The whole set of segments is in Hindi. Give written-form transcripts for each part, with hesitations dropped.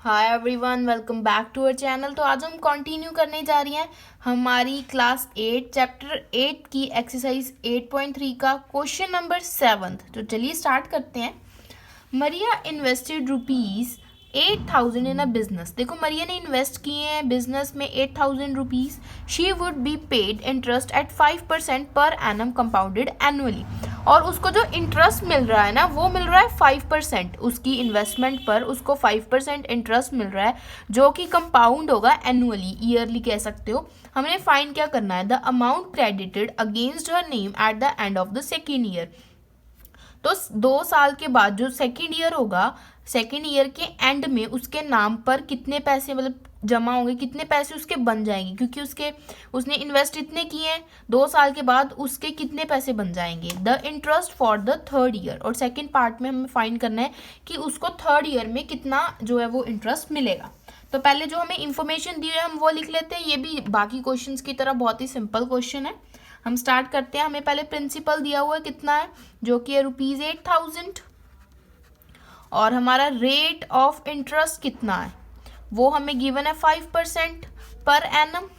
Hi everyone, welcome back to our channel. तो आज हम कंटिन्यू करने जा रही हैं हमारी क्लास 8 चैप्टर 8 की एक्सरसाइज 8.3 का क्वेश्चन नंबर 7। तो चलिए स्टार्ट करते हैं। Maria invested rupees 8,000 in a business. देखो, मरिया ने इन्वेस्ट किए हैं बिजनेस में 8,000 rupees. She would be paid interest at 5% per annum compounded annually. और उसको जो इंटरेस्ट मिल रहा है ना, वो मिल रहा है 5%। उसकी इन्वेस्टमेंट पर उसको 5% इंटरेस्ट मिल रहा है, जो कि कंपाउंड होगा एनुअली, ईयरली कह सकते हो। हमने फाइंड क्या करना है, the amount credited against her name at the end of the second year. तो 2 साल के बाद जो सेकेंड ईयर होगा, सेकेंड ईयर के एंड में उसके नाम पर कितने पैसे मतलब जमा होंगे, कितने पैसे उसके बन जाएंगे, क्योंकि उसने इन्वेस्ट इतने किए हैं। 2 साल के बाद उसके कितने पैसे बन जाएंगे, the interest for the third year. और सेकेंड पार्ट में हमें फाइंड करना है कि उसको थर्ड ईयर में कितना जो है वो इंटरेस्ट मिलेगा। तो पहले जो हमें इंफॉर्मेशन दी है हम वो लिख लेते हैं। ये भी बाकी क्वेश्चंस की तरह बहुत ही सिंपल क्वेश्चन है। हम स्टार्ट करते हैं। हमें पहले प्रिंसिपल दिया हुआ है कितना है, जो कि है ₹8,000। और हमारा रेट ऑफ इंटरेस्ट कितना है, वो हमें गिवन है 5% पर एनम।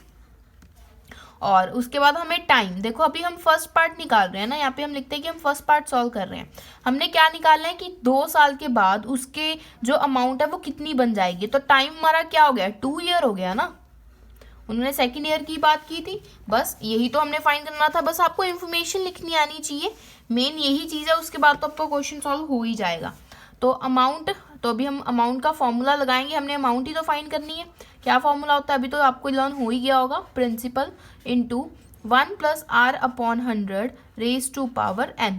और उसके बाद हमें टाइम, देखो अभी हम फर्स्ट पार्ट निकाल रहे हैं ना, यहाँ पे हम लिखते हैं कि हम फर्स्ट पार्ट सॉल्व कर रहे हैं। हमने क्या निकालना है कि 2 साल के बाद उसके जो अमाउंट है वो कितनी बन जाएगी। तो टाइम हमारा क्या हो गया, 2 ईयर हो गया ना। उन्होंने सेकेंड ईयर की बात की थी, बस यही तो हमने फाइंड करना था। बस आपको इन्फॉर्मेशन लिखनी आनी चाहिए, मेन यही चीज़ है। उसके बाद तो आपका क्वेश्चन सॉल्व हो ही जाएगा। तो अमाउंट, तो अभी हम अमाउंट का फॉर्मूला लगाएंगे। हमने अमाउंट ही तो फाइंड करनी है। क्या फॉर्मूला होता है अभी तो आपको लर्न हो ही गया होगा, principal into 1 + R/100 raise to power n।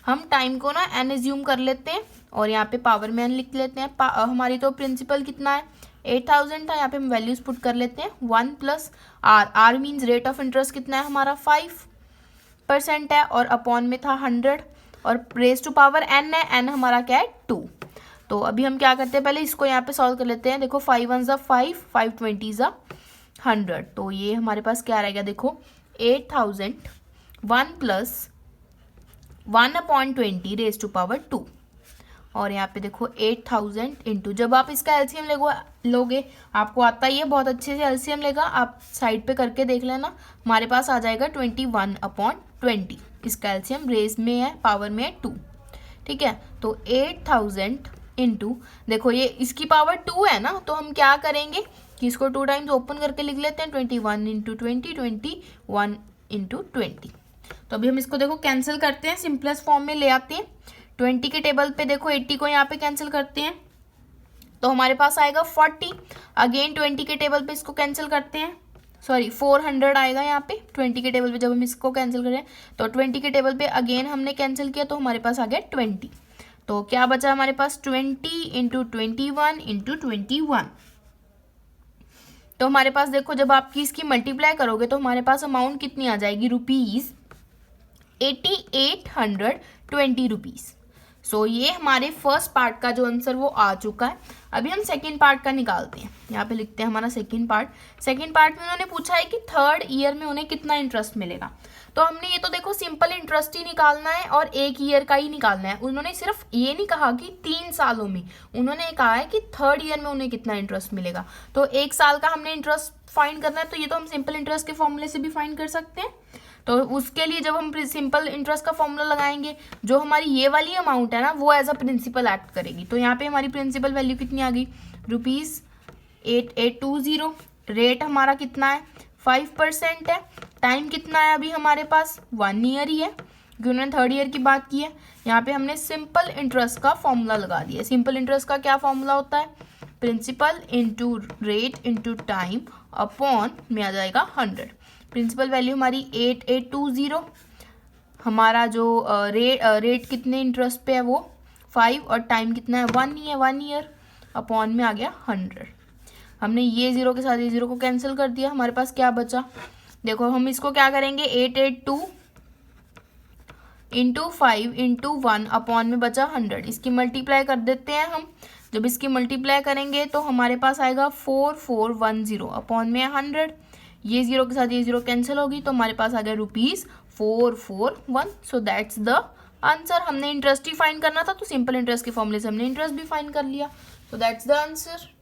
हम टाइम को ना n एज्यूम कर लेते हैं और यहाँ पे पावर में n लिख लेते हैं। हमारी तो प्रिंसिपल कितना है, 8,000 था। यहाँ पे हम वैल्यूज पुट कर लेते हैं। 1 + R, R means rate of interest कितना है हमारा 5% है, और अपॉन में था 100, और रेज टू पावर n है। n हमारा क्या है 2। तो अभी हम क्या करते हैं, पहले इसको यहाँ पे सॉल्व कर लेते हैं। देखो 5 1 = 5, 5 20 = 100। तो ये हमारे पास क्या रहेगा, देखो 8,000 1 + 1/20 रेज टू पावर 2। और यहाँ पे देखो 8,000 इंटू, जब आप इसका एलसीएम लोगे, आपको आता ही है बहुत अच्छे से एलसीएम लेगा, आप साइड पे करके देख लेना। हमारे पास आ जाएगा 21/20। इसका एलसीएम रेज में है, पावर में है 2। ठीक है, तो 8,000 इंटू, देखो ये इसकी पावर 2 है ना, तो हम क्या करेंगे कि इसको 2 टाइम्स ओपन करके लिख लेते हैं। 21 × 20, 21 × 20। तो अभी हम इसको देखो कैंसिल करते हैं, सिंपलेस्ट फॉर्म में ले आते हैं। 20 के टेबल पे देखो 80 को यहाँ पे कैंसिल करते हैं, तो हमारे पास आएगा 40। अगेन 20 के टेबल पे इसको कैंसिल करते हैं, सॉरी 400 आएगा यहाँ पे 20 के टेबल पे। जब हम इसको कैंसिल करें तो 20 के टेबल पे अगेन हमने कैंसिल किया, तो हमारे पास आ गया 20। तो क्या बचा हमारे पास, 20 × 21 × 21। तो हमारे पास देखो जब आपकी इसकी मल्टीप्लाई करोगे तो हमारे पास अमाउंट कितनी आ जाएगी, ₹8,820। सो ये हमारे फर्स्ट पार्ट का जो आंसर वो आ चुका है। अभी हम सेकेंड पार्ट का निकालते हैं। यहाँ पे लिखते हैं हमारा सेकेंड पार्ट। सेकेंड पार्ट में उन्होंने पूछा है कि थर्ड ईयर में उन्हें कितना इंटरेस्ट मिलेगा। तो हमने ये तो देखो सिंपल इंटरेस्ट ही निकालना है और 1 ईयर का ही निकालना है। उन्होंने सिर्फ ये नहीं कहा कि 3 सालों में, उन्होंने कहा है कि थर्ड ईयर में उन्हें कितना इंटरेस्ट मिलेगा। तो 1 साल का हमने इंटरेस्ट फाइंड करना है, तो ये तो हम सिंपल इंटरेस्ट के फॉर्मूले से भी फाइंड कर सकते हैं। तो उसके लिए जब हम सिंपल इंटरेस्ट का फॉर्मूला लगाएंगे, जो हमारी ये वाली अमाउंट है ना, वो एज अ प्रिंसिपल एक्ट करेगी। तो यहाँ पे हमारी प्रिंसिपल वैल्यू कितनी आ गई, ₹8,820। रेट हमारा कितना है, 5% है। टाइम कितना है अभी हमारे पास, 1 ईयर ही है, क्योंकि उन्होंने थर्ड ईयर की बात की है। यहाँ पे हमने सिंपल इंटरेस्ट का फॉर्मूला लगा दिया। सिंपल इंटरेस्ट का क्या फॉर्मूला होता है, principal into rate into time upon में आ जाएगा 100। प्रिंसिपल वैल्यू हमारी 8,820। हमारा जो रेट कितने इंटरेस्ट पे है वो 5, और टाइम कितना है 1 ईयर अपॉन में आ गया 100। हमने ये 0 के साथ ये 0 को कैंसिल कर दिया। हमारे पास क्या बचा, देखो हम इसको क्या करेंगे, 882 × 5 × 1 अपॉन में बचा 100। इसकी मल्टीप्लाई कर देते हैं हम। जब इसकी मल्टीप्लाई करेंगे तो हमारे पास आएगा 4410 अपॉन में 100। ये 0 के साथ ये 0 कैंसिल होगी, तो हमारे पास आ गया ₹441। So that's the answer. हमने इंटरेस्ट ही फाइंड करना था, तो सिंपल इंटरेस्ट के फॉर्मूले से हमने इंटरेस्ट भी फाइंड कर लिया। So that's the answer.